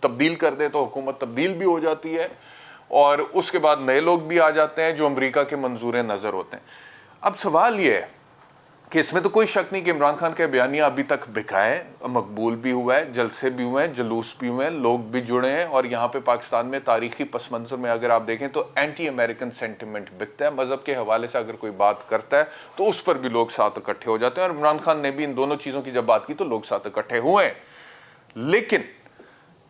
تبدیل کر دیں تو حکومت تبدیل بھی ہو جاتی ہے اور اس کے بعد نئے لوگ بھی آ جاتے ہیں جو امریکہ کے منظور نظر ہوتے ہیں. اب سوال یہ ہے کہ اس میں تو کوئی شک نہیں کہ عمران خان کا بیانیہ ابھی تک بکا ہے, مقبول بھی ہوا ہے, جلسے بھی ہوئے ہیں, جلوس بھی ہوئے ہیں, لوگ بھی جڑے ہیں, اور یہاں پہ پاکستان میں تاریخی پس منظر میں اگر آپ دیکھیں تو اینٹی امریکن سینٹیمنٹ بکتا ہے. مذہب کے حوالے سے اگر کوئی بات کرتا ہے تو اس پر بھی لوگ ساتھ اکٹھے ہو جاتے ہیں, اور عمران خان نے بھی ان دونوں چیزوں کی جب بات کی تو لوگ ساتھ اکٹھے ہوئے ہیں. لیکن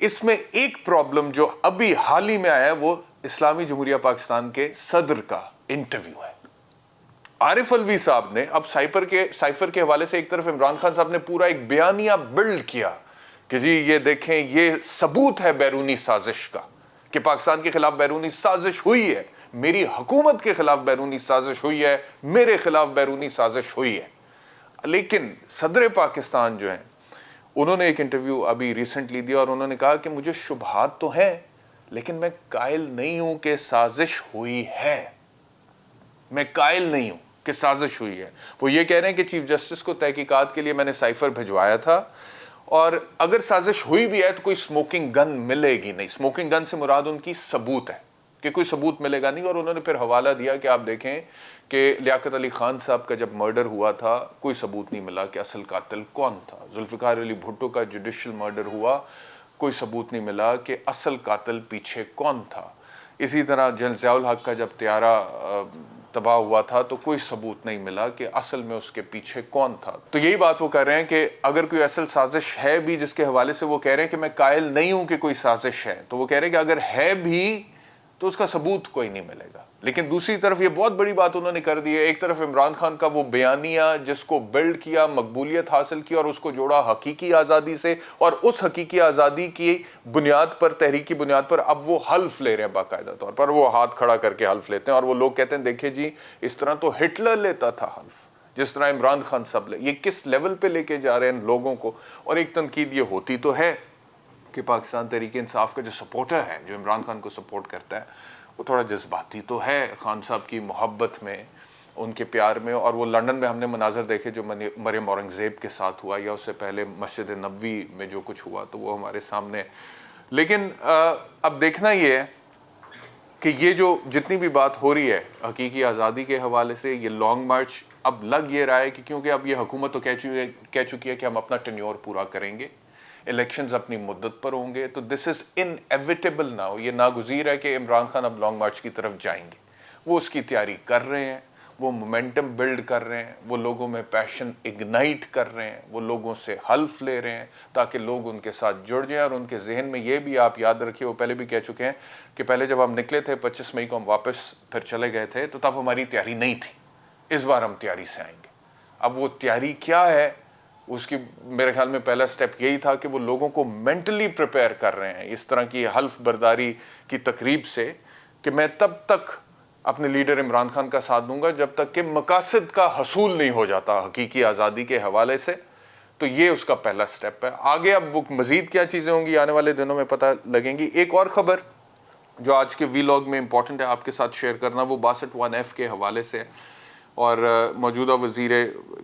اس میں ایک پرابلم جو ابھی حال ہی میں آیا ہے وہ اسلامی جمہوریہ پاکستان کے صدر کا انٹرویو ہے. عارف الوی صاحب نے اب سائفر کے حوالے سے ایک طرف عمران خان صاحب نے پورا ایک بیانیہ بلڈ کیا کہ جی یہ دیکھیں یہ ثبوت ہے بیرونی سازش کا کہ پاکستان کے خلاف بیرونی سازش ہوئی ہے, میری حکومت کے خلاف بیرونی سازش ہوئی ہے, میرے خلاف بیرونی سازش ہوئی ہے. لیکن صدر پاکستان جو ہیں انہوں نے ایک انٹرویو ابھی ریسنٹلی دیا اور انہوں نے کہا کہ مجھے شبہات تو ہیں لیکن میں قائل نہیں ہوں کہ سازش ہوئی ہے, میں قائل نہیں ہوں کہ سازش ہوئی ہے. وہ یہ کہہ رہے ہیں کہ چیف جسٹس کو تحقیقات کے لیے میں نے سائفر بھجوایا تھا اور اگر سازش ہوئی بھی ہے تو کوئی سموکنگ گن ملے گی نہیں. سموکنگ گن سے مراد ان کی ثبوت ہے کہ کوئی ثبوت ملے گا نہیں. اور انہوں نے پھر حوالہ دیا کہ آپ دیکھیں کہ لیاقت علی خان صاحب کا جب مرڈر ہوا تھا کوئی ثبوت نہیں ملا کہ اصل قاتل کون تھا. ذوالفقار علی بھٹو کا جوڈیشل مرڈر ہوا, کوئی ثبوت نہیں ملا کہ اصل قاتل پیچھے کون تھا. اسی طرح جنرل ضیاء الحق کا جب طیارہ تباہ ہوا تھا تو کوئی ثبوت نہیں ملا کہ اصل میں اس کے پیچھے کون تھا. تو یہی بات وہ کر رہے ہیں کہ اگر کوئی اصل سازش ہے بھی جس کے حوالے سے وہ کہہ رہے ہیں کہ میں قائل نہیں ہوں کہ کوئی سازش ہے, تو وہ کہہ رہے ہیں کہ اگر ہے بھی تو اس کا ثبوت کوئی نہیں ملے گا. لیکن دوسری طرف یہ بہت بڑی بات انہوں نے کر دی ہے. ایک طرف عمران خان کا وہ بیانیہ جس کو بلڈ کیا, مقبولیت حاصل کی اور اس کو جوڑا حقیقی آزادی سے, اور اس حقیقی آزادی کی بنیاد پر, تحریکی بنیاد پر اب وہ حلف لے رہے ہیں باقاعدہ طور پر, وہ ہاتھ کھڑا کر کے حلف لیتے ہیں اور وہ لوگ کہتے ہیں دیکھیں جی اس طرح تو ہٹلر لیتا تھا حلف, جس طرح عمران خان صاحب لے. یہ کس لیول پہ لے کے جا رہے ہیں لوگوں کو. اور ایک تنقید یہ ہوتی تو ہے کہ پاکستان تحریک انصاف کا جو سپورٹر ہے, جو عمران خان کو سپورٹ کرتا ہے, وہ تھوڑا جذباتی تو ہے خان صاحب کی محبت میں, ان کے پیار میں. اور وہ لندن میں ہم نے مناظر دیکھے جو مریم اورنگزیب کے ساتھ ہوا, یا اس سے پہلے مسجد نبوی میں جو کچھ ہوا, تو وہ ہمارے سامنے. لیکن اب دیکھنا یہ ہے کہ یہ جو جتنی بھی بات ہو رہی ہے حقیقی آزادی کے حوالے سے, یہ لانگ مارچ اب لگ یہ رہا ہے کہ کیونکہ اب یہ حکومت تو کہہ چکی ہے کہ ہم اپنا ٹینیور پورا کریں گے, الیکشنز اپنی مدت پر ہوں گے, تو دس از انیویٹیبل ناؤ, یہ ناگزیر ہے کہ عمران خان اب لانگ مارچ کی طرف جائیں گے. وہ اس کی تیاری کر رہے ہیں, وہ مومنٹم بلڈ کر رہے ہیں, وہ لوگوں میں پیشن اگنائٹ کر رہے ہیں, وہ لوگوں سے حلف لے رہے ہیں تاکہ لوگ ان کے ساتھ جڑ جائیں. اور ان کے ذہن میں یہ بھی آپ یاد رکھیے, وہ پہلے بھی کہہ چکے ہیں کہ پہلے جب ہم نکلے تھے 25 مئی کو ہم واپس پھر چلے گئے تھے تو تب ہماری تیاری نہیں تھی, اس بار ہم تیاری سے آئیں گے. اب وہ تیاری کیا ہے, اس کی میرے خیال میں پہلا سٹیپ یہی تھا کہ وہ لوگوں کو مینٹلی پریپیئر کر رہے ہیں اس طرح کی حلف برداری کی تقریب سے کہ میں تب تک اپنے لیڈر عمران خان کا ساتھ دوں گا جب تک کہ مقاصد کا حصول نہیں ہو جاتا حقیقی آزادی کے حوالے سے. تو یہ اس کا پہلا سٹیپ ہے. آگے اب وہ مزید کیا چیزیں ہوں گی آنے والے دنوں میں پتہ لگیں گی. ایک اور خبر جو آج کے وی لاگ میں امپورٹنٹ ہے آپ کے ساتھ شیئر کرنا, وہ 62(1)F کے حوالے سے. اور موجودہ وزیر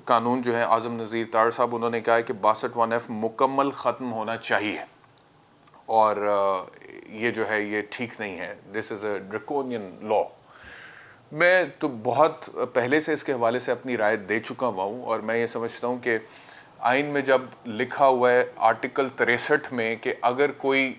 قانون جو ہیں اعظم نذیر تار صاحب, انہوں نے کہا ہے کہ 62(1)F مکمل ختم ہونا چاہیے, اور یہ جو ہے یہ ٹھیک نہیں ہے. دس از اے ڈریکونین لا. میں تو بہت پہلے سے اس کے حوالے سے اپنی رائے دے چکا ہوا ہوں, اور میں یہ سمجھتا ہوں کہ آئین میں جب لکھا ہوا ہے آرٹیکل 63 میں کہ اگر کوئی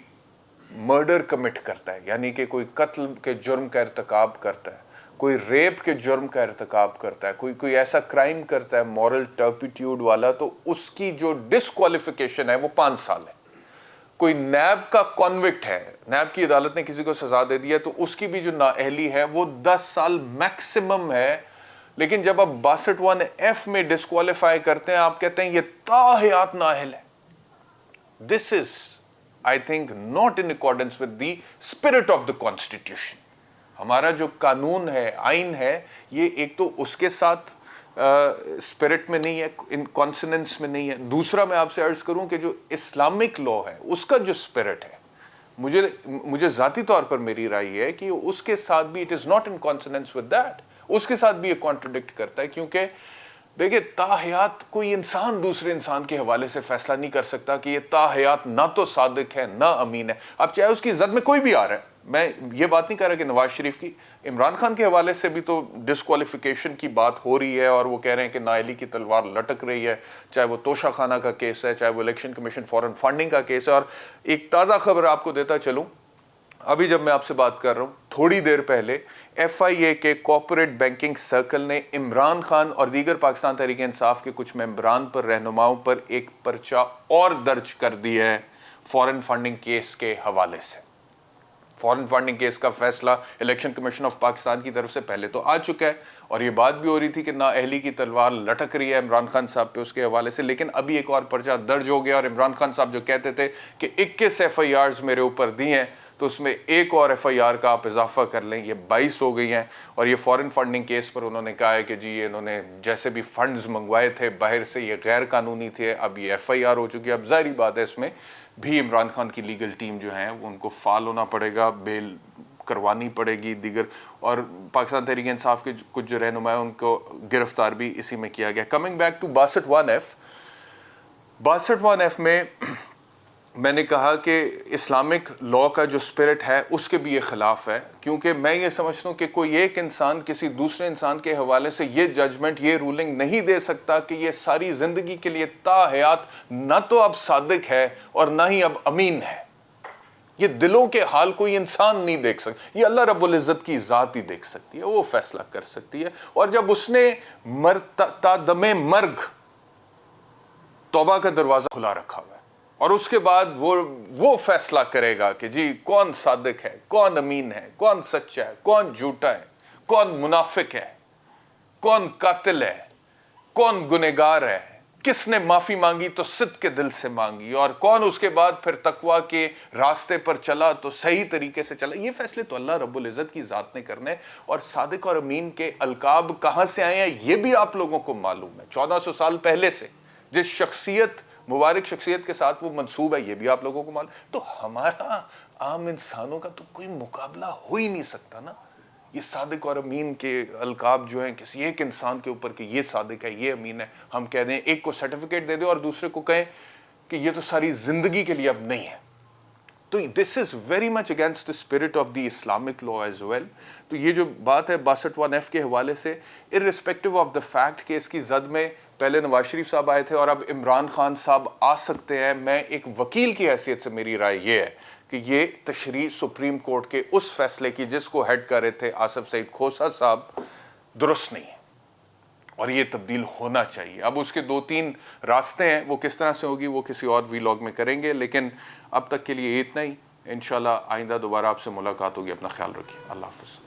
مرڈر کمٹ کرتا ہے, یعنی کہ کوئی قتل کے جرم کا ارتکاب کرتا ہے, کوئی ریپ کے جرم کا ارتکاب کرتا ہے, کوئی ایسا کرائم کرتا ہے مورل ٹرپیٹیوڈ والا, تو اس کی جو ڈسکوالیفیکیشن ہے وہ 5 سال ہے. کوئی نیب کا کانوکٹ ہے, نیب کی عدالت نے کسی کو سزا دے دی ہے, تو اس کی بھی جو نااہلی ہے وہ 10 سال میکسیمم ہے. لیکن جب آپ 62(1)F میں ڈسکوالیفائی کرتے ہیں, آپ کہتے ہیں یہ تاحیات نااہل ہے. This is I think not in accordance with the spirit of the constitution. ہمارا جو قانون ہے, آئین ہے, یہ ایک تو اس کے ساتھ اسپرٹ میں نہیں ہے, ان کانسننس میں نہیں ہے. دوسرا میں آپ سے عرض کروں کہ جو اسلامک لا ہے اس کا جو اسپرٹ ہے, مجھے ذاتی طور پر میری رائے ہے کہ اس کے ساتھ بھی it is not in consonance with that, اس کے ساتھ بھی یہ کانٹرڈکٹ کرتا ہے. کیونکہ دیکھیں تاحیات کوئی انسان دوسرے انسان کے حوالے سے فیصلہ نہیں کر سکتا کہ یہ تاحیات نہ تو صادق ہے نہ امین ہے. اب چاہے اس کی زد میں کوئی بھی آ رہا ہے, میں یہ بات نہیں کر رہا کہ نواز شریف کی, عمران خان کے حوالے سے بھی تو ڈسکوالیفیکیشن کی بات ہو رہی ہے اور وہ کہہ رہے ہیں کہ نااہلی کی تلوار لٹک رہی ہے, چاہے وہ توشہ خانہ کا کیس ہے, چاہے وہ الیکشن کمیشن فارن فنڈنگ کا کیس ہے. اور ایک تازہ خبر آپ کو دیتا چلوں, ابھی جب میں آپ سے بات کر رہا ہوں تھوڑی دیر پہلے ایف آئی اے کے کارپوریٹ بینکنگ سرکل نے عمران خان اور دیگر پاکستان تحریک انصاف کے کچھ ممبران پر, رہنماؤں پر ایک پرچہ اور درج کر دیا ہے فارن فنڈنگ کیس کے حوالے سے. فارن فنڈنگ کیس کا فیصلہ الیکشن کمیشن آف پاکستان کی طرف سے پہلے تو آ چکا ہے اور یہ بات بھی ہو رہی تھی کہ نااہلی کی تلوار لٹک رہی ہے عمران خان صاحب پہ اس کے حوالے سے, لیکن ابھی ایک اور پرچہ درج ہو گیا. اور عمران خان صاحب جو کہتے تھے کہ 21 ایف آئی آرز میرے اوپر دی ہیں تو اس میں ایک اور ایف آئی آر کا آپ اضافہ کر لیں, یہ 22 ہو گئی ہیں. اور یہ فارن فنڈنگ کیس پر انہوں نے کہا ہے کہ جی یہ انہوں نے جیسے بھی فنڈز منگوائے تھے باہر سے یہ غیر قانونی تھے, اب یہ ایف آئی آر ہو چکی ہے. اب ظاہری بات ہے اس میں بھی عمران خان کی لیگل ٹیم جو ہیں ان کو فعال ہونا پڑے گا, بیل کروانی پڑے گی دیگر, اور پاکستان تحریک انصاف کے کچھ جو رہنما ہیں ان کو گرفتار بھی اسی میں کیا گیا. Coming back to 62(1)(f), 62(1)(f) میں نے کہا کہ اسلامک لا کا جو اسپرٹ ہے اس کے بھی یہ خلاف ہے, کیونکہ میں یہ سمجھتا ہوں کہ کوئی ایک انسان کسی دوسرے انسان کے حوالے سے یہ ججمنٹ, یہ رولنگ نہیں دے سکتا کہ یہ ساری زندگی کے لیے تاحیات نہ تو اب صادق ہے اور نہ ہی اب امین ہے. یہ دلوں کے حال کوئی انسان نہیں دیکھ سکتا, یہ اللہ رب العزت کی ذات ہی دیکھ سکتی ہے, وہ فیصلہ کر سکتی ہے. اور جب اس نے تا دم مرگ توبہ کا دروازہ کھلا رکھا ہوا ہے اور اس کے بعد وہ فیصلہ کرے گا کہ جی کون صادق ہے, کون امین ہے, کون سچا ہے, کون جھوٹا ہے, کون منافق ہے, کون قاتل ہے, کون گنہگار ہے, کس نے معافی مانگی تو صدق کے دل سے مانگی, اور کون اس کے بعد پھر تقویٰ کے راستے پر چلا تو صحیح طریقے سے چلا. یہ فیصلے تو اللہ رب العزت کی ذات نے کرنے. اور صادق اور امین کے القاب کہاں سے آئے ہیں یہ بھی آپ لوگوں کو معلوم ہے. 1400 سال پہلے سے جس شخصیت, مبارک شخصیت کے ساتھ وہ منسوب ہے یہ بھی آپ لوگوں کو معلوم. تو ہمارا عام انسانوں کا تو کوئی مقابلہ ہو ہی نہیں سکتا نا. یہ صادق اور امین کے القاب جو ہیں کسی ایک انسان کے اوپر کہ یہ صادق ہے, یہ امین ہے, ہم کہہ دیں ایک کو سرٹیفکیٹ دے دیں اور دوسرے کو کہیں کہ یہ تو ساری زندگی کے لیے اب نہیں ہے. تو this is very much against the spirit of the Islamic law as well. تو یہ جو بات ہے 62(1)(f) کے حوالے سے, ارسپیکٹو آف دا فیکٹ کہ اس کی زد میں پہلے نواز شریف صاحب آئے تھے اور اب عمران خان صاحب آ سکتے ہیں, میں ایک وکیل کی حیثیت سے میری رائے یہ ہے کہ یہ تشریح سپریم کورٹ کے اس فیصلے کی جس کو ہیڈ کر رہے تھے آصف سعید کھوسہ صاحب درست نہیں ہے اور یہ تبدیل ہونا چاہیے. اب اس کے 2-3 راستے ہیں, وہ کس طرح سے ہوگی وہ کسی اور ویلاگ میں کریں گے, لیکن اب تک کے لیے اتنا ہی. انشاءاللہ آئندہ دوبارہ آپ سے ملاقات ہوگی. اپنا خیال رکھیے. اللہ حافظ.